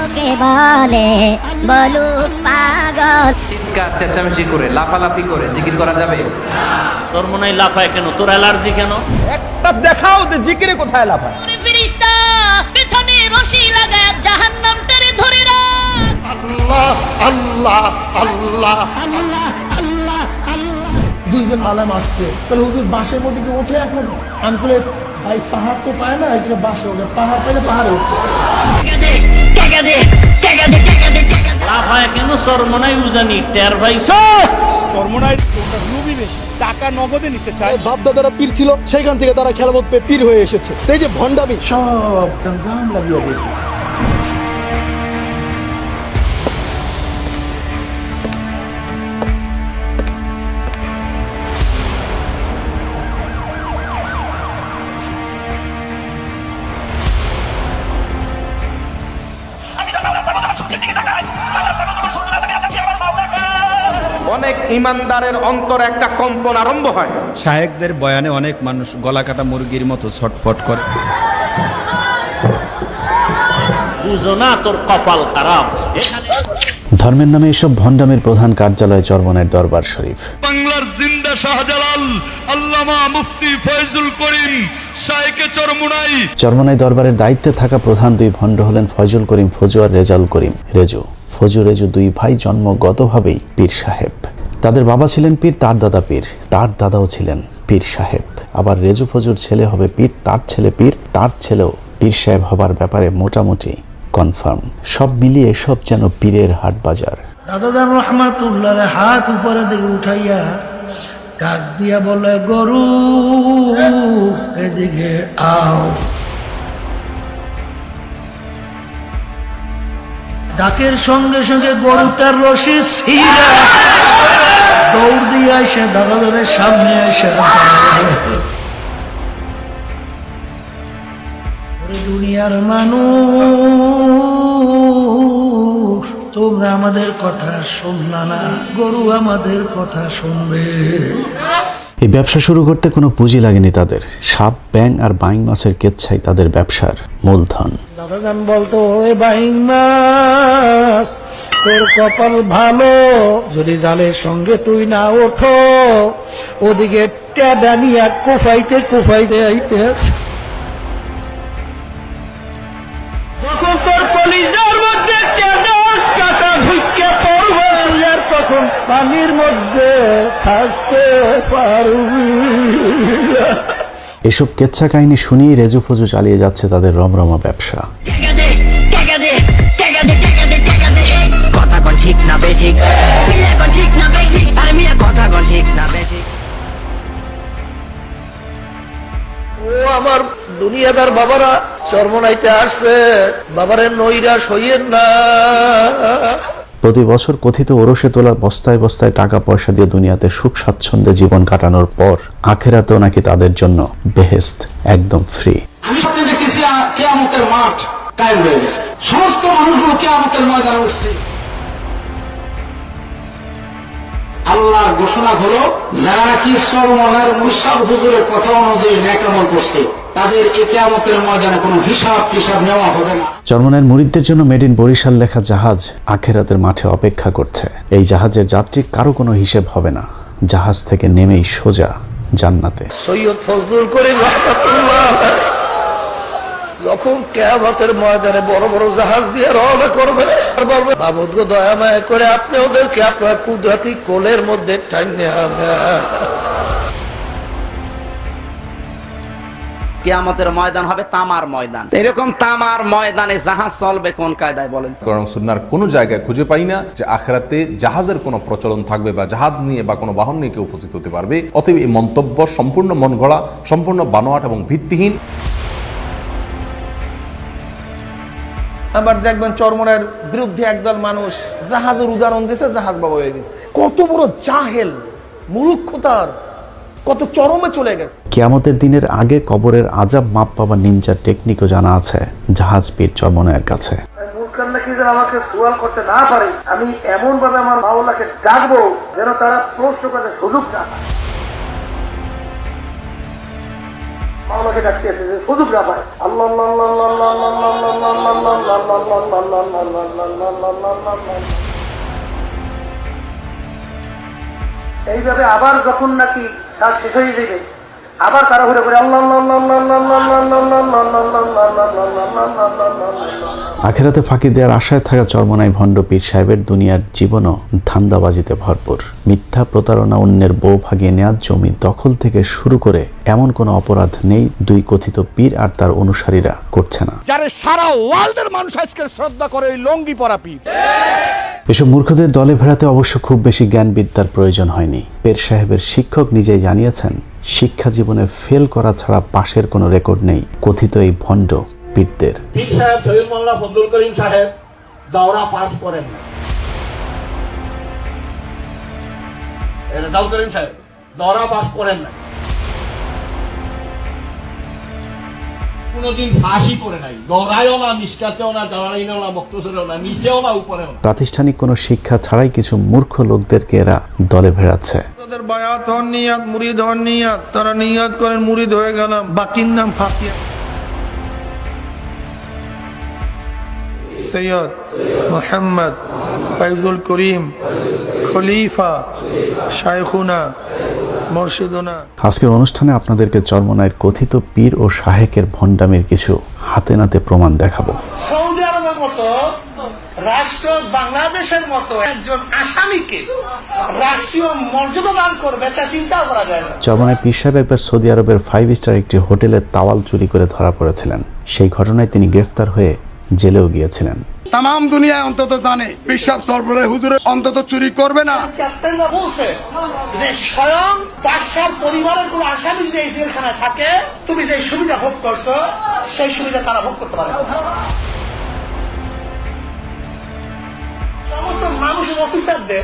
লোকে বলে বলুক পাগল। চিৎকার চেঁচামেচি করে লাফালাফি করে জিকির করা যাবে? চরমোনাই লাফায় কেন? তোর অ্যালার্জি কেন? একটা দেখাও যে জিকিরে কোথায় লাফায়। ফেরেশতা পেছনে রশি লাগায় জাহান্নামটারে ধরে রাখ। আল্লাহ আল্লাহ আল্লাহ আল্লাহ আল্লাহ। দুইজন আলেম আসছে, তাহলে হুজুর বাসের মধ্যে কি ওঠে এখনো? আমি বলে ভাই পাহাড় তো পায় না, এই জন্য বাসে ওঠে, পাহাড় পেলে পাহাড়ে ওঠে। লাফায় কেন? চরমোনাই উজানি টের পাইছ? চরমোনাই লোভী বেশি, টাকা নগদে নিতে চায়। বাপদাদারা পীর ছিল, সেখান থেকে তারা খেলামত পেয়ে পীর হয়ে এসেছে। এই যে ভণ্ডামি সব গঞ্জাম লাগিয়ে যেতেছে। অনেক ইমানদারের অন্তরে একটা কম্পন আরম্ভ হয়। শায়েকদের বয়ানে অনেক মানুষ গলা কাটা মুরগির মতো ছটফট করে। বুঝো না তোর কপাল খারাপ। ধর্মের নামে এসব ভণ্ডামির প্রধান কার্যালয় চরমোনাইয়ের দরবার শরীফ। বাংলার জিন্দা শাহজালাল আল্লামা মুফতি ফয়জুল করিম শাইখে চরমোনাই। চরমোনাই দরবারের দায়িত্বে থাকা প্রধান দুই ভণ্ড হলেন ফয়জুল করিম ফজু আর রেজাউল করিম রেজু। ফজু রেজু দুই ভাই জন্মগতভাবেই পীর সাহেব। তাদের বাবা ছিলেন পীর, তার দাদা পীর, তার দাদাও ছিলেন পীর সাহেব। আবার রেজু ফজুর ছেলে হবে পীর, তার ছেলে পীর, তার ছেলেও পীর সাহেব হবার ব্যাপারে মোটামুটি কনফার্ম। সব মিলিয়ে সব যেন পীরের হাট বাজার। দাদাদার রহমাতুল্লাহ হাত উপরে দিকে উঠাইয়া ডাক দিয়া বলে, গরু এদিকে আও। ডাকের সঙ্গে সঙ্গে গরুটার রশি ছিঁড়া দৌড় দিয়ে আসে দাদাদারের সামনে এসে দুনিয়ার মানুষ, তোমরা আমাদের কথা শুনলা না, গরু আমাদের কথা শুনবে। এই ব্যবসা শুরু করতে কোনো পুঁজি লাগেনি তাদের। সাপ, ব্যাং আর বাইং মাছের কেচ্ছাই তাদের ব্যবসার মূলধন। দাদাজান বলতো, ওই বাইং মাছ তোর কপাল ভালো, যদি জালের সঙ্গে তুই না ওঠো, ওদিকে টেডানিয়া কুফাইতে কুফাইতে আইতে আছে। যখন তোর কলিজার মধ্যে কাটা ঢুকে পড়বে, আর তখন পানির মধ্যে থাকতে পারবি। এসব কেচ্ছা কাহিনী শুনিয়ে রেজু ফজু চালিয়ে যাচ্ছে তাদের রমরমা ব্যবসা। ও আমার দুনিয়াদার বাবারা, চরমোনাইতে আসছে, বাবারে নৈরাশ হইয়েন না। প্রতি বছর কথিত ওরসে তোলা বস্তায় বস্তায় টাকা পয়সা দিয়ে দুনিয়াতে সুখ স্বাচ্ছন্দ্যে জীবন কাটানোর পর আখেরাতেও নাকি তাদের জন্য বেহেশত একদম ফ্রি। আমি স্বপ্নে দেখতেছি কিয়ামতের মাঠ কায়েম হয়ে গেছে, সমস্ত মানুষগুলো কিয়ামতের ময়দানে উঠছে। আল্লাহর ঘোষণা হলো, যারা নাকি চরমোনাইয়ের মুশাব হুজুরের কথা অনুযায়ী নেক আমল করছে, তাদের এই কিয়ামতের ময়দানে কোনো হিসাব টিসাব নেওয়া হবে না। চরমোনাইয়ের মুরিদদের জন্য মেড ইন বরিশাল লেখা জাহাজ আখেরাতের মাঠে অপেক্ষা করছে। এই জাহাজের যাত্রী কারো কোনো হিসেব হবে না, জাহাজ থেকে নেমেই সোজা জান্নাতে। সৈয়দ ফজলুল করিম রাহমাতুল্লাহ যখন কিয়ামতের ময়দানে বড় বড় জাহাজ দিয়ে রওনা করবে, মাবুদ গো দয়া মায়া করে আপনি ওদেরকে আপনার কুদরতি কোলের মধ্যে টাইনে আনেন। কিয়ামতের ময়দান হবে তামার ময়দান। এরকম তামার ময়দানে জাহাজ চলবে কোন কায়দায় বলেন? কোরআন সুন্নাহর কোনো জায়গায় খুঁজে পাই না যে আখিরাতে জাহাজের কোনো প্রচলন থাকবে বা জাহাজ নিয়ে বা কোনো বাহন নিয়ে কেউ উপস্থিত হতে পারবে। অতএব এই মন্তব্য সম্পূর্ণ মন গড়া, সম্পূর্ণ বানোয়াট এবং ভিত্তিহীন। আবার দেখবেন চরমোনাইয়ের বিরুদ্ধে একদল মানুষ জাহাজের উদাহরণ দিয়েছে, জাহাজ বাবা হয়ে গেছে। কত বড় জাহেল, মূর্খতার কত চরমে চলে গেছে। কিয়ামতের দিনের আগে কবরের আজাব মাপ পাবার নিনজার টেকনিকও জানা আছে জাহাজ পীর চরমোনাইয়ের কাছে। আমাকে সোয়াল করতে না পারে, আমি এমন ভাবে আমার মাওলাকে ডাকবো যেন তারা প্রশ্ন করতে সুযোগ না পায়। মাওলাকে ডাকতে সুযোগ না পায়। আল্লাহ আল্লাহ আল্লাহ আল্লাহ আল্লাহ আল্লাহ আল্লাহ এইভাবে আবার যখন নাকি কাজ শেষ হয়ে যাবে, আবার তারা ঘুরে ঘুরে আখেরাতে ফাঁকি দেওয়ার আশায় থাকা চরমনাই ভণ্ড পীর সাহেবের দুনিয়ার জীবনও ধান্দাবাজিতে ভরপুর। মিথ্যা প্রতারণা, অন্যের বউ ভাগিয়ে নেওয়া, জমি দখল থেকে শুরু করে এমন কোনো অপরাধ নেই দুই কথিত পীর আর তার অনুসারীরা করছে না। যারে সারা ওয়ার্ল্ডের মানুষ আজকে শ্রদ্ধা করে এই লঙ্গি পরা পীর। এসব মূর্খদের দলে ভেড়াতে অবশ্য খুব বেশি জ্ঞান বিদ্যার প্রয়োজন হয়নি। পীর সাহেবের শিক্ষক নিজেই জানিয়েছেন, শিক্ষা জীবনে ফেল করা ছাড়া পাশের কোনো রেকর্ড নেই কথিত এই ভণ্ড পীরদের। পীর সাহেব শহীদ মোল্লা ফজলুল করিম সাহেব দাওরা পাস করেন না। রেজাউল করিম সাহেব দাওরা পাস করেন না, কোনদিন ফাঁসি করে নাই, দৌড়ায়ও না, নিষ্কাতেও না, দাঁড়াইও না, বক্তব্যেও না, নিচেও না, উপরেও না। প্রাতিষ্ঠানিক কোনো শিক্ষা ছাড়াই কিছু মূর্খ লোকদেরকে এরা দলে ভেড়াচ্ছে। তাদের বায়াত হন নিয়াত, মুরিদ হন নিয়াত, তারা নিয়াত করেন মুরিদ হয়ে গেলাম, বাকির নাম ফাঁকিয়া। সৈয়দ মোহাম্মদ ফয়জুল করিম খলিফা শায়খুনা মুর্শিদুনা। আজকের অনুষ্ঠানে আপনাদেরকে চরমনাইয়ের কথিত পীর ও শাহেকের ভণ্ডামির কিছু হাতে নাতে প্রমাণ দেখাবো। সৌদি আরবের মতো রাষ্ট্র বাংলাদেশের মতো একজন আসামিকে রাষ্ট্রীয় মর্যাদা দান করবে, তা চিন্তা করা যায় না। চরমনাই পীর সাহেব একবার সৌদি আরবের 5 স্টার একটি হোটেলে তাওয়াল চুরি করে ধরা পড়েছিলেন। সেই ঘটনায় তিনি গ্রেফতার হয়ে জেলেও গিয়েছিলেন। তাম দুনিয়ায় অন্তত জানে পিসাব সরবরাহ হুজুরে অন্তত চুরি করবে না। ক্যাপ্টেনরা বলছে যে স্বয়ং বাদশার পরিবারের কোন আসামি যদি এই জেলখানায় থাকে, তুমি যে সুবিধা ভোগ করছো সেই সুবিধা তারা ভোগ করতে পারে। সমস্ত মানুষের অফিসারদের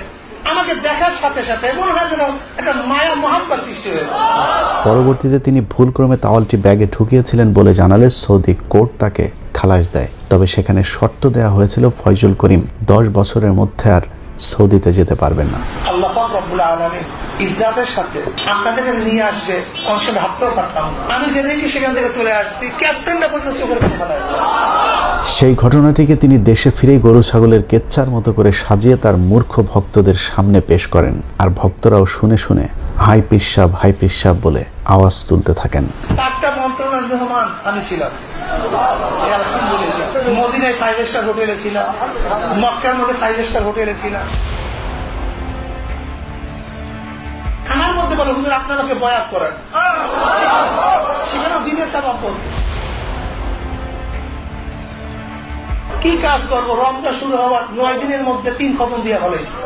আমাকে দেখার সাথে সাথে মনে হয় যেন একটা মায়া মহাব্বত সৃষ্টি হয়েছে। পরবর্তীতে তিনি ভুলক্রমে তাওয়ালটি ব্যাগে ঢুকিয়েছিলেন বলে জানালে সৌদি কোর্ট তাকে খালাস দেয়। তবে সেখানে শর্ত দেওয়া হয়েছিল ফয়জুল করিম 10 বছরের মধ্যে আর সৌদিতে যেতে পারবেন না। আল্লাহ পাক রব্বুল আলামিন ইজ্জতের সাথে আপনাদের কাছে নিয়ে আসবে, অংশ ভাবতেও পারতাম। আমি জেনেই কি সেখান থেকে চলে আসছি, ক্যাপ্টেনরা পর্যন্ত চোখের পানি ফেলায়। সেই ঘটনাটিকে তিনি দেশে ফিরেই গরু ছাগলের কেচ্চার মতো করে সাজিয়ে তার মূর্খ ভক্তদের সামনে পেশ করেন। আর ভক্তরাও শুনে শুনে হাই পিসাব হাই পিসাব বলে আওয়াজ তুলতে থাকেন। একটা মন্ত্রণালয় মেহমান আমি ছিলাম, আলহামদুলিল্লাহ। মদিনায় 5 স্টার হোটেলে ছিলাম, মক্কার মধ্যে 5 স্টার হোটেলে ছিলাম। খানার মধ্যে বলে হুজুর আপনার লোকে বয়াত করেন, সেখানে দিনের চাপ করবে। কি কাজ করবো, রমজান শুরু হওয়ার 9 দিনের মধ্যে 3 খতম দিয়ে ফেলেছে।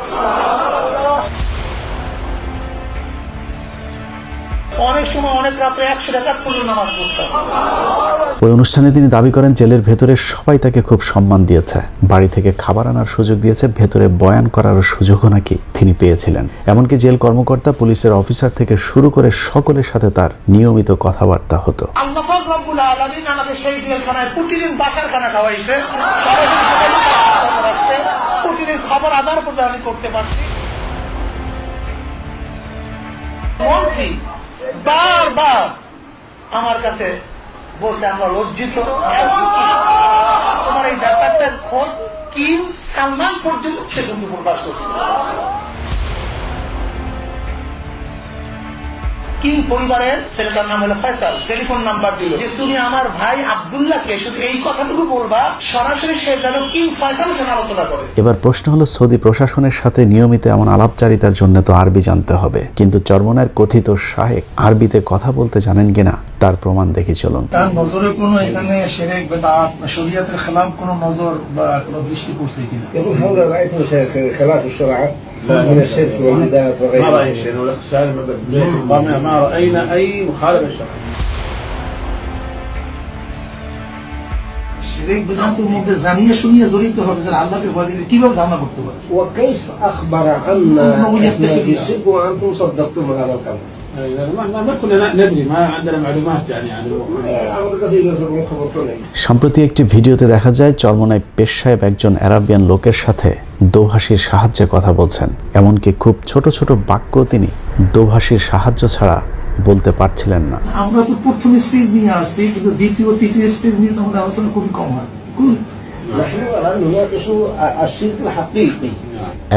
অনেক সময় অনেক রাতে 100 টাকা পর্যন্ত নামাজ পড়তাম। ওই অনুষ্ঠানে তিনি দাবি করেন জেলের ভেতরে সবাই তাকে খুব সম্মান দিয়েছে, বাড়ি থেকে খাবার আনার সুযোগ দিয়েছে, ভেতরে বয়ান করারও সুযোগও নাকি তিনি পেয়েছিলেন। এমনকি জেল কর্মকর্তা, পুলিশের অফিসার থেকে শুরু করে সকলের সাথে তার নিয়মিত কথাবার্তা হতো। আল্লাহ পাক রব্বুল আলামিন আমাকে সেই জেলখানায় প্রতিদিন বাসার খানা খাওয়াইছে, প্রতিদিন খবর আদার করতে আমি করতে পারছি। মন্ত্রী বারবার আমার কাছে বলছে আমরা লজ্জিত, তোমার এই ব্যাপারটার খোঁজ কিং সালমান পর্যন্ত সে কিন্তু প্রকাশ করছে। কিং পরিবারের ছেলেটার নাম হলো ফয়সাল, টেলিফোন নাম্বার দিল যে তুমি আমার ভাই আব্দুল্লাহকে শুধু এই কথাটুকু বলবা, সরাসরি সে যেন কিং ফয়সালের সাথে আলোচনা করে। এবার প্রশ্ন হলো, সৌদি প্রশাসনের সাথে নিয়মিত এমন আলাপচারিতার জন্য তো আরবি জানতে হবে, কিন্তু চরমনাইয়ের কথিত শাহেক আরবিতে কথা বলতে জানেন কিনা তার প্রমাণ দেখি চলুন। তার নজরে কোনো এখানে শিরক বিদআত শরীয়তের খেলাফ কোনো নজর বা কোনো দৃষ্টি পড়ছে কিনা? يقول هذا رأيت خلاف الشرع من الشرك والبدعة وغيره. ما رأينا شيء ما رأينا أي مخالفة الشرع. শিরক বিদআতের মধ্যে জানিয়ে শুনিয়ে জড়িত হবে যে আল্লাহকে ভয় দিলে কিভাবে ধারণা করতে পারে? وكيف أخبر عنا بالشرك وأنتم صدقتم هذا الكلام؟ ما كنا ندري، ما عندنا معلومات يعني عن সম্প্রতি একটি ভিডিওতে দেখা যায় চরমনাই পীর সাহেব একজন আরাবিয়ান লোকের সাথে দোভাষীর সাহায্যে কথা বলছেন। এমনকি খুব ছোট ছোট বাক্য তিনি দোভাষীর সাহায্য ছাড়া বলতে পারছিলেন না। আমরা তো প্রথম স্টেজ নিয়ে আসছি, কিন্তু দ্বিতীয় তৃতীয় স্টেজ নিয়ে তো আমাদের আলোচনা খুবই কম হয়। نحن الآن نناقش الشرك الحقيقي.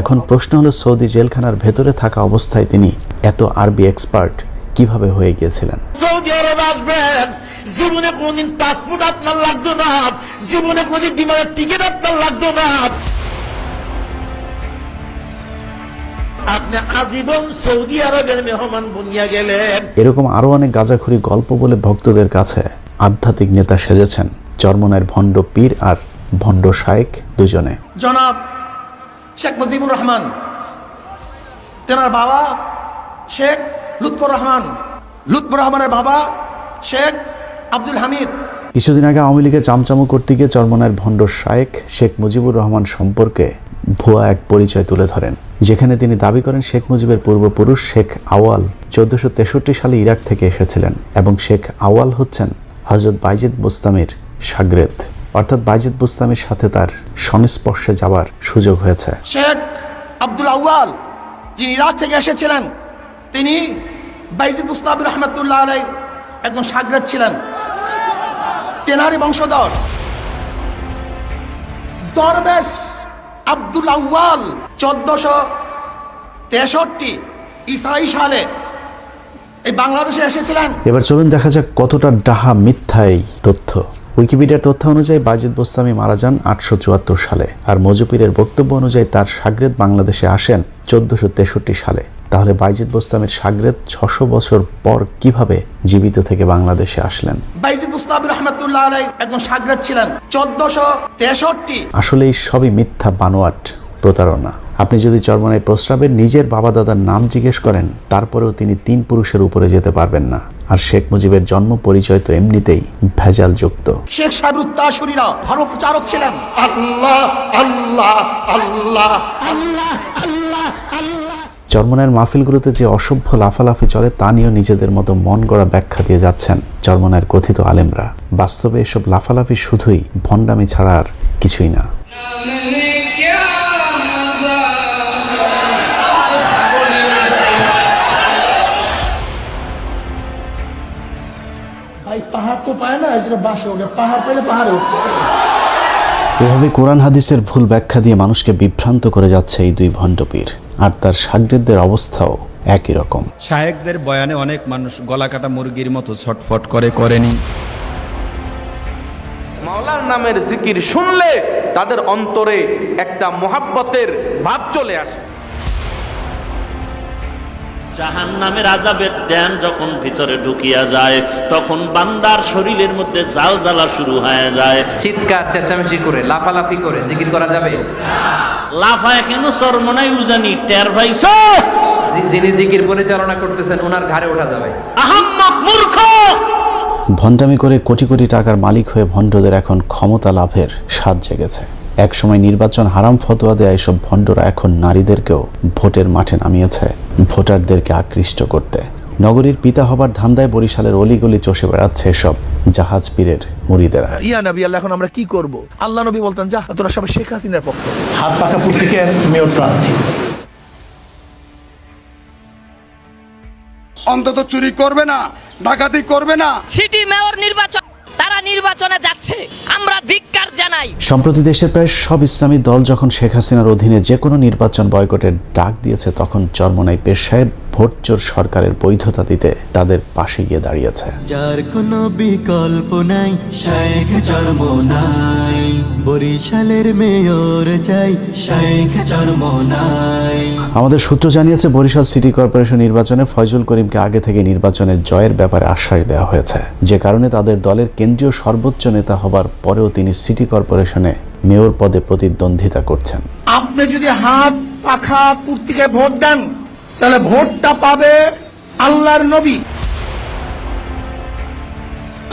এখন প্রশ্ন হলো, সৌদি জেলখানার ভেতরে থাকা অবস্থায় তিনি এত আরবি এক্সপার্ট কিভাবে হয়ে গিয়েছিলেন? সৌদি আরব আসবেন, জীবনে কোনদিন পাসপোর্ট আপনার লাগতো না, জীবনে কোনদিন বিমানের টিকিট আপনার লাগতো না, আপনি আজীবন সৌদি আরবের মেহমান বনিয়া গেলেন। এরকম আরো অনেক গাঁজাখুরি গল্প বলে ভক্তদের কাছে আধ্যাত্মিক নেতা সেজেছেন চরমনায়ের ভণ্ড পীর আর ভণ্ড শায়েক দুজনে। জনাব শেখ মুজিবুর রহমান, তেনার বাবা শেখ লুৎফর রহমান, লুৎফর রহমানের বাবা শেখ আব্দুল হামিদ। কিছুদিন আগে আওয়ামী লীগের চামচামো করতে গিয়ে চরমনায়ের ভণ্ড শায়েক শেখ মুজিবুর রহমান সম্পর্কে ভুয়া এক পরিচয় তুলে ধরেন, যেখানে তিনি দাবি করেন শেখ মুজিবের পূর্বপুরুষ শেখ আওয়াল 1463 সালে ইরাক থেকে এসেছিলেন এবং শেখ আওয়াল হচ্ছেন হযরত বাইজিদ বুস্তামির শাগরেদ, অর্থাৎ বাইজিদ বুস্তামির সাথে তার সংস্পর্শে যাওয়ার সুযোগ হয়েছে। শেখ আব্দুল আউয়াল যিনি ইরাক থেকে এসেছিলেন, তিনি বাইজিদ বুস্তামি রহমতুল্লাহ আলাইহির একজন শাগরেদ ছিলেন, তেনারই বংশধর। দরবেশ আব্দুল আউয়াল 1463 ঈসাই সালে এই বাংলাদেশে এসেছিলেন। এবার চলুন দেখা যাক কতটা ডাহা মিথ্যা এই তথ্য। উইকিপিডিয়ার তথ্য অনুযায়ী বাইজিদ বুস্তামি মারা যান 874 সালে, আর মজুপীরের বক্তব্য অনুযায়ী তার শাগরেদ বাংলাদেশে আসেন 1463 সালে। তাহলে বাইজিদ বুস্তামির শাগরেদ 600 বছর পর কিভাবে জীবিত থেকে বাংলাদেশে আসলেন? বাইজিদ বুস্তামি রহমতুল্লাহ আলাইহি একজন শাগরেদ ছিলেন 1463। আসলে এই সবই মিথ্যা, বানোয়াট, প্রতারণা। আপনি যদি চরমনাই প্রস্রাবের নিজের বাবা দাদার নাম জিজ্ঞেস করেন, তারপরেও তিনি 3 পুরুষের উপরে যেতে পারবেন না। আর শেখ মুজিবের জন্ম পরিচয় তো এমনিতেই ভেজাল যুক্ত। শেখ সাহেবুত তাশরীরা ধর্ম প্রচারক ছিলেন। আল্লাহ আল্লাহ আল্লাহ আল্লাহ আল্লাহ আল্লাহ। চরমনায়ের মাহফিলগুলোতে যে অসভ্য লাফালাফি চলে তা নিয়েও নিজেদের মতো মন গড়া ব্যাখ্যা দিয়ে যাচ্ছেন চরমনায়ের কথিত আলেমরা। বাস্তবে এসব লাফালাফি শুধুই ভণ্ডামি ছাড়া আর কিছুই না। পাহাড় তো পায় না, বাসে ওঠে, পাহাড় পেলে পাহাড়ে উঠে। এভাবে কোরআন হাদিসের ভুল ব্যাখ্যা দিয়ে মানুষকে বিভ্রান্ত করে যাচ্ছে এই দুই ভণ্ডপীর, আর তার শাগরেদদের অবস্থাও একই রকম। শায়েকদের বয়ানে অনেক মানুষ গলাকাটা মুরগির মতো ছটফট করেনি। মাওলার নামের জিকির শুনলে তাদের অন্তরে একটা মোহাব্বতের ভাব চলে আসে। জাহান্নামের আযাবের ড্যান যখন ভিতরে ঢুকিয়া যায়, তখন বান্দার শরীরের মধ্যে জাল জ্বালা শুরু হয়ে যায়। চিৎকার চেঁচামেচি করে লাফালাফি করে জিকির করা যাবে? লাফায় কেন চরমনাই উজানি টের পাইছো? যিনি জিকির পরিচালনা করতেছেন ওনার ঘাড়ে ওঠা যাবে। আহাম্মক মূর্খ! ভণ্ডামি করে কোটি কোটি টাকার মালিক হয়ে ভণ্ডদের এখন ক্ষমতা লাভের স্বাদ জেগেছে। একসময় নির্বাচন হারাম ফতোয়া দেয়া এসব ভণ্ডরা এখন নারীদেরকেও ভোটের মাঠে নামিয়েছে ভোটারদেরকে আকৃষ্ট করতে। নগরীর পিতা হবার ধান্দায় বরিশালের অলিগলি চষে বেড়াচ্ছে এসব জাহাজ পীরের মুরিদেরা। ইয়া নবী আল্লাহ, এখন আমরা কি করব? আল্লাহ নবী বলতেন, যা তোরা সবাই শেখ হাসিনার পক্ষ। হাত পাকা পত্রিকার মেয়র প্রার্থী অন্তত চুরি করবে না, ডাকাতি করবে না। সিটি মেয়র নির্বাচন, তারা নির্বাচনে যাচ্ছে, আমরা ধিক্কার জানাই। সম্প্রতি দেশের প্রায় সব ইসলামী দল যখন শেখ হাসিনার অধীনে যে কোনো নির্বাচন বয়কটের ডাক দিয়েছে, তখন চরমনাই পীর সাহেব ভোটচোর সরকারের বৈধতা দিতে তাদের পাশে গিয়ে দাঁড়িয়েছে। যার কোনো বিকল্প নাই, শেখ চরমনাই, বরিশালের মেয়র চাই, শেখ চরমনাই। আমাদের সূত্র জানিয়েছে, বরিশাল সিটি কর্পোরেশন নির্বাচনে ফয়জুল করিমকে আগে থেকে নির্বাচনে জয়ের ব্যাপারে আশ্বাস দেওয়া হয়েছে, যে কারণে তাদের দলের কেন্দ্রীয় সর্বোচ্চ নেতা হবার পরেও তিনি সিটি কর্পোরেশনে মেয়র পদে প্রতিদ্বন্দ্বিতা করছেন। আপনি যদি হাত পাখা পত্রিকায় ভোট দেন, তাহলে ভোটটা পাবে আল্লাহর নবী।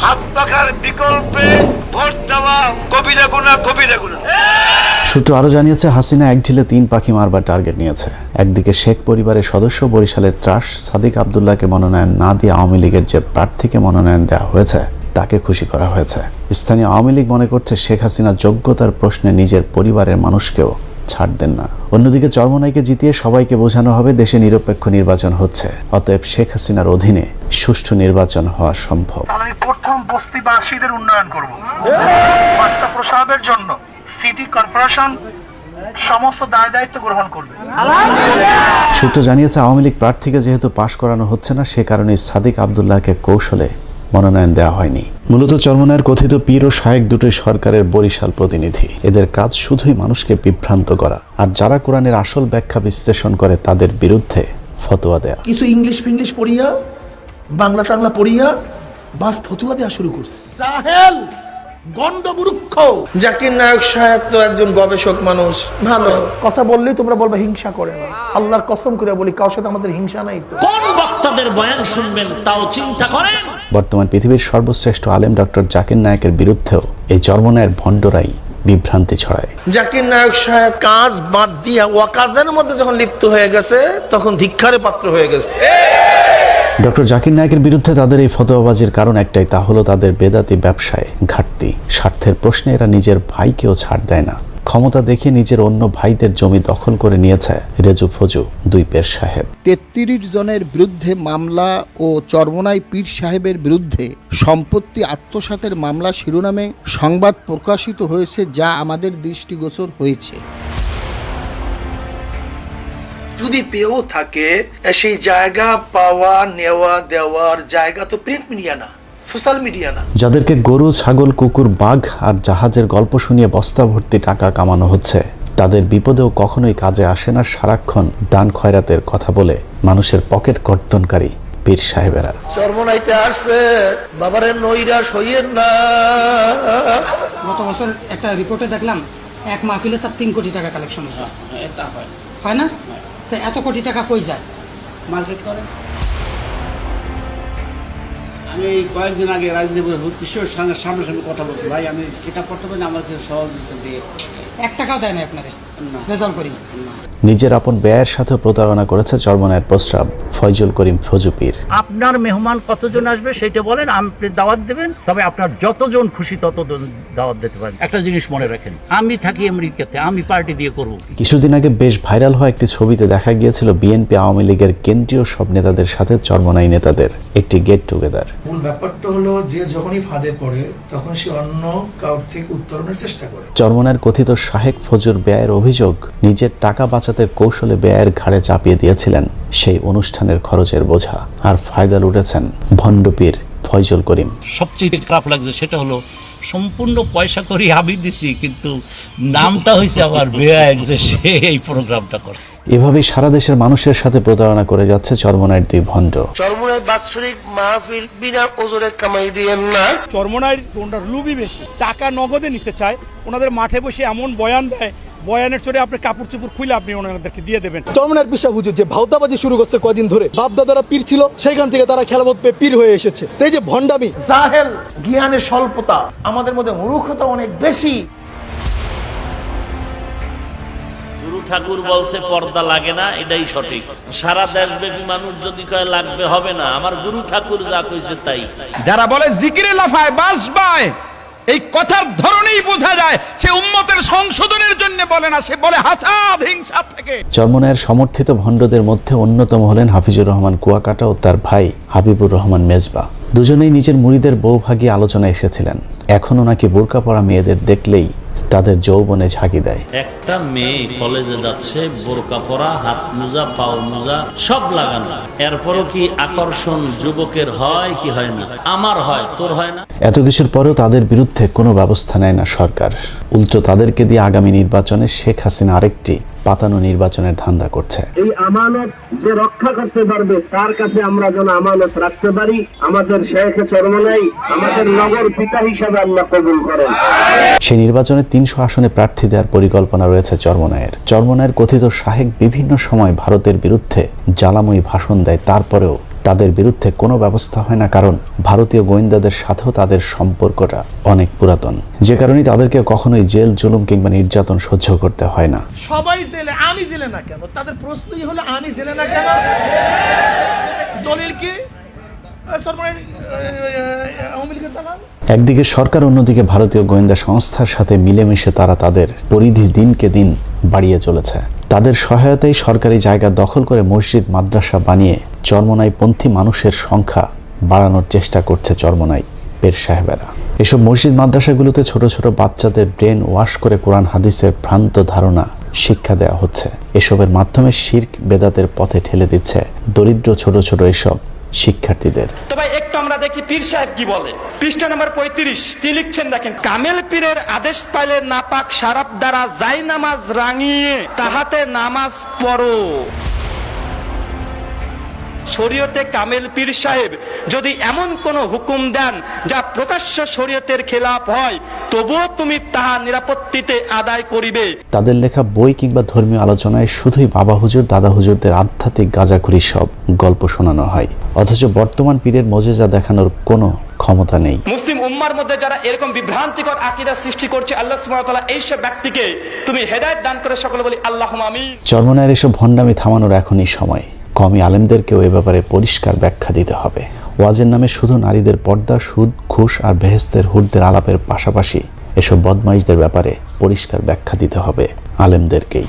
হাত পাখার বিকল্পে ভোট দেওয়া কবিরা গুনাহ, কবিরা গুনাহ। সূত্র আরো জানিয়েছে, হাসিনা এক ঢিলে 3 পাখি মারবার টার্গেট নিয়েছে। একদিকে শেখ পরিবারের সদস্য বরিশালের ত্রাস সাদিক আব্দুল্লাহকে মনোনয়ন না দিয়ে আওয়ামী লীগের যে প্রার্থীকে মনোনয়ন দেওয়া হয়েছে তাকে খুশি করা হয়েছে। স্থানীয় আওয়ামী লীগ মনে করছে শেখ হাসিনা যোগ্যতার প্রশ্নে নিজের পরিবারের মানুষকেও ছাড় দেন না। অন্যদিকে চরমনাইকে জিতিয়ে সবাইকে বোঝানো হবে দেশে নিরপেক্ষ নির্বাচন হচ্ছে, অতএব শেখ হাসিনার অধীনে সুষ্ঠু নির্বাচন হওয়া সম্ভব। আমি প্রথম বস্তিবাসীদের উন্নয়ন করব, বাচ্চা প্রসবের জন্য সিটি কর্পোরেশন সমস্ত দায় দায়িত্ব গ্রহণ করবে। সূত্র জানিয়েছে, আওয়ামী লীগ প্রার্থীকে যেহেতু পাশ করানো হচ্ছে না, সে কারণে সাদিক আব্দুল্লাহকে কৌশলে মনোনয়ন দেওয়া হয়নি। মূলত চরমনায়ের কথিত পীর ও শায়েক দুটোই সরকারের বরিশাল প্রতিনিধি। এদের কাজ শুধুই মানুষকে বিভ্রান্ত করা, আর যারা কোরআনের আসল ব্যাখ্যা বিশ্লেষণ করে তাদের বিরুদ্ধে ফতোয়া দেয়া। কিছু ইংলিশ ফিংলিশ পড়িয়া, বাংলা টাংলা পড়িয়া বাস ফতুয়া দেওয়া শুরু করছে। জাহেল, গন্ডমূর্খ। জাকির নায়ক সাহেব তো একজন গবেষক মানুষ, ভালো কথা বললেই তোমরা বলবে হিংসা করে না। আল্লাহর কসম করে বলি, কারোর সাথে আমাদের হিংসা নাই। তো কোন বক্তাদের বয়ান শুনবেন তাও চিন্তা করেন। বর্তমান পৃথিবীর সর্বশ্রেষ্ঠ আলেম ডক্টর জাকির নায়কের বিরুদ্ধেও এই চরমনায়ের ভণ্ডরাই বিভ্রান্তি ছড়ায়। জাকির নায়ক সাহেব কাজ বাদ দিয়া ওয়াকাজের মধ্যে যখন লিপ্ত হয়ে গেছে, তখন ধিক্কারে পাত্র হয়ে গেছে। ডক্টর জাকির নায়কের বিরুদ্ধে তাদের এই ফতোয়াবাজির কারণ একটাই, তা হলো তাদের বেদাতি ব্যবসায় ঘাটতি। স্বার্থের প্রশ্নে এরা নিজের ভাইকেও ছাড় দেয় না। ক্ষমতা দেখিয়ে নিজের অন্য ভাইদের জমি দখল করে নিয়েছে রেজু ফজু দুই পীর সাহেব। 33 জনের বিরুদ্ধে মামলা ও চরমনাই পীর সাহেবের বিরুদ্ধে সম্পত্তি আত্মসাতের মামলা শিরোনামে সংবাদ প্রকাশিত হয়েছে, যা আমাদের দৃষ্টিগোচর হয়েছে। যদি পেয়েও থাকে, সেই জায়গা পাওয়া নেওয়া দেওয়ার জায়গা তো প্রিন্ট মিডিয়া না, সোশ্যাল মিডিয়া না। যাদেরকে গরু, ছাগল, কুকুর, বাঘ আর জাহাজের গল্প শুনিয়ে বস্তা ভর্তি টাকা কামানো হচ্ছে, তাদের বিপদেও কখনোই কাজে আসে না সারাক্ষণ দান খয়রাতের কথা বলে মানুষের পকেট কর্তনকারী পীর সাহেবেরা। চরমনাইতে আসছে, বাবারে নৈরাশ হইয়েন না। গত বছর একটা রিপোর্টে দেখলাম, এক মাহফিলে তার 3 কোটি টাকা কালেকশন হয়েছে। হয় না? তো এত কোটি টাকা কই যায়? মার্কেট করে। আমি কয়েকদিন আগে রাজনীতি কিশোরের সঙ্গে সামনাসামনি কথা বলছি, ভাই আমি সেটা করতে পারি না, আমার কিছু সহযোগিতা দিয়ে। 1 টাকাও দেয় না আপনারে রেজাল্ট করি। নিজের আপন ব্যয়ের সাথে প্রতারণা করেছে চরমনায়ের প্রস্রাব ফয়জুল করিম ফজু পীর। আপনার মেহমান কতজন আসবে সেটা বলেন, আপনি দাওয়াত দেবেন, তবে আপনার যতজন খুশি ততজন দাওয়াত দিতে পারেন। একটা জিনিস মনে রাখেন, আমি থাকি আমেরিকাতে, আমি পার্টি দিয়ে করব। কিছুদিন আগে বেশ ভাইরাল হওয়া একটি ছবিতে দেখা গিয়েছিল বিএনপি আওয়ামী লীগের কেন্দ্রীয় সব নেতাদের সাথে চরমনাই নেতাদের একটি গেট টুগেদার। মূল ব্যাপারটা হলো যে যখনই ফাঁদে পড়ে তখন সে অন্য কাউর থেকে উত্তরণের চেষ্টা করে। চরমনায়ের কথিত শাহেক ফজুর ব্যয়ের অভিযোগ, নিজের টাকা বাঁচাতে কৌশলে ব্যয়ের ঘাড়ে চাপিয়ে দিয়েছিলেন সেই অনুষ্ঠানের খরচের বোঝা, আর ফায়দা লুটেছেন ভণ্ডপীর ফয়জুল করিম। সবচেয়ে খারাপ লাগছে সেটা হলো সম্পূর্ণ পয়সা করি আমি দিছি, কিন্তু নামটা হয়েছে আমার ব্যয়ের, যে সে এই প্রোগ্রামটা করছে। এভাবেই সারা দেশের মানুষের সাথে প্রতারণা করে যাচ্ছে চরমনায়ের দুই ভণ্ড। চরমনাই বাৎসরিক মাহফিল বিনা ওজরে কামাই দিয়েন না। চরমনায়ের ওনার লুবি বেশি, টাকা নগদে নিতে চায়। ওনাদের মাঠে বসে এমন বয়ান দেয়, বয়ানের চড়ে আপনি কাপড় চোপড় খুলে আপনি ওনাদেরকে দিয়ে দেবেন। চরমনায়ের পিসা হুজুর যে ভাওতাবাজি শুরু করছে কদিন ধরে, বাপদাদারা পীর ছিল, সেখান থেকে তারা খেলামত পেয়ে পীর হয়ে এসেছে। এই যে ভণ্ডামি, জাহেল, জ্ঞানের স্বল্পতা, আমাদের মধ্যে মূর্খতা অনেক বেশি। গুরু ঠাকুর বলছে পর্দা লাগে না, এটাই সঠিক। সারা দেশব্যাপী মানুষ যদি কয় লাগবে, হবে না। আমার গুরু ঠাকুর যা কইছে তাই। যারা বলে জিকিরে লাফায় বাস বায়, এই কথার ধরনেই বোঝা যায় সে উম্মতের সংশোধনের জন্য বলে না, সে বলে হাসাদ, হিংসা থেকে। চরমনায়ের সমর্থিত ভণ্ডদের মধ্যে অন্যতম হলেন হাফিজুর রহমান কুয়াকাটা ও তার ভাই হাবিবুর রহমান মেজবা। দুজনেই নিজের মুরিদের বউভাগী আলোচনায় এসেছিলেন। এখনো নাকি বোরকা পরা মেয়েদের দেখলেই তাদের যৌবনে ঝাঁকি দেয়। একটা মেয়ে কলেজে যাচ্ছে, বোরকা পরা, হাত মোজা, পাও মোজা সব লাগানো, এরপরও কি আকর্ষণ যুবকের হয় কি হয় না? আমার হয়, তোর হয় না? এত কিছুর পরেও তাদের বিরুদ্ধে কোনো ব্যবস্থা নেয় না সরকার। উল্টো তাদেরকে দিয়ে আগামী নির্বাচনে শেখ হাসিনা আরেকটি পাতানো নির্বাচনের ধান্দা করছে। এই আমানত যে রক্ষা করতে পারবে, তার কাছে আমরা যেন আমানত রাখতে পারি। আমাদের শেখ চরমনাই আমাদের নগর পিতা হিসাবে আল্লাহ কবুল করেন। সেই নির্বাচনে 300 আসনে প্রার্থী দেওয়ার পরিকল্পনা রয়েছে চরমনায়ের। চরমনায়ের কথিত শাহেক বিভিন্ন সময় ভারতের বিরুদ্ধে জ্বালাময়ী ভাষণ দেয়, তারপরেও তাদের বিরুদ্ধে কোনো ব্যবস্থা হয় না, কারণ ভারতীয় গোয়েন্দাদের সাথেও তাদের সম্পর্কটা অনেক পুরাতন, যে কারণে তাদেরকে কখনোই জেল, জুলুম কিংবা নির্যাতন সহ্য করতে হয় না। সবাই জেলে, আমি জেলে না কেন? তাদের প্রশ্নই হলো আমি জেলে না কেন? দলিল কি? একদিকে সরকার, অন্যদিকে ভারতীয় গোয়েন্দা সংস্থার সাথে মিলেমিশে তারা তাদের পরিধি দিনকে দিন বাড়িয়ে চলেছে। তাদের সহায়তায় সরকারি জায়গা দখল করে মসজিদ, মাদ্রাসা বানিয়ে চরমনাই পন্থী মানুষের সংখ্যা বাড়ানোর চেষ্টা করছে চরমনাই পীর সাহেবেরা। এসব মসজিদ মাদ্রাসাগুলোতে ছোট ছোট বাচ্চাদের ব্রেন ওয়াশ করে কোরআন হাদিসের ভ্রান্ত ধারণা শিক্ষা দেওয়া হচ্ছে। এসবের মাধ্যমে শিরক বেদাতের পথে ঠেলে দিচ্ছে দরিদ্র ছোট ছোট এসব শিক্ষার্থীদের। তবে একটু আমরা দেখি পীর সাহেব কি বলে। পৃষ্ঠা নম্বর 35 তিনি লিখছেন, দেখেন, কামেল পীরের আদেশ পাইলে নাপাক শারাব দ্বারা যাই নামাজ রাঙিয়ে তাহাতে নামাজ পড়ো। শরীয়তে কামেল পীর সাহেব যদি এমন কোন হুকুম দেন যা প্রকাশ্য শরীয়তের খেলাফ হয়, তবুও তুমি তাহা নিরাপত্তিতে আদায় করিবে। তাদের লেখা বই কিংবা ধর্মীয় আলোচনায় শুধুই বাবা হুজুর দাদা হুজুরদের আধ্যাত্মিক গাঁজাখুরি সব গল্প শোনানো হয়, অথচ বর্তমান পীরের মজেজা দেখানোর কোনো ক্ষমতা নেই। মুসলিম উম্মার মধ্যে যারা এরকম বিভ্রান্তিকর আকীদা সৃষ্টি করছে, আল্লাহ সুবহানাহু ওয়া তাআলা এইসব ব্যক্তিকে তুমি হেদায়েত দান করে সকলে বলি আল্লাহুম্মা আমিন। চরমনায়ের এসব ভণ্ডামি থামানোর এখনই সময়। কওমি আলেমদেরকেও এ ব্যাপারে পরিষ্কার ব্যাখ্যা দিতে হবে। ওয়াজের নামে শুধু নারীদের পর্দা, সুদ, ঘুষ আর বেহেশতের হুরদের আলাপের পাশাপাশি এসব বদমাইশদের ব্যাপারে পরিষ্কার ব্যাখ্যা দিতে হবে আলেমদেরকেই।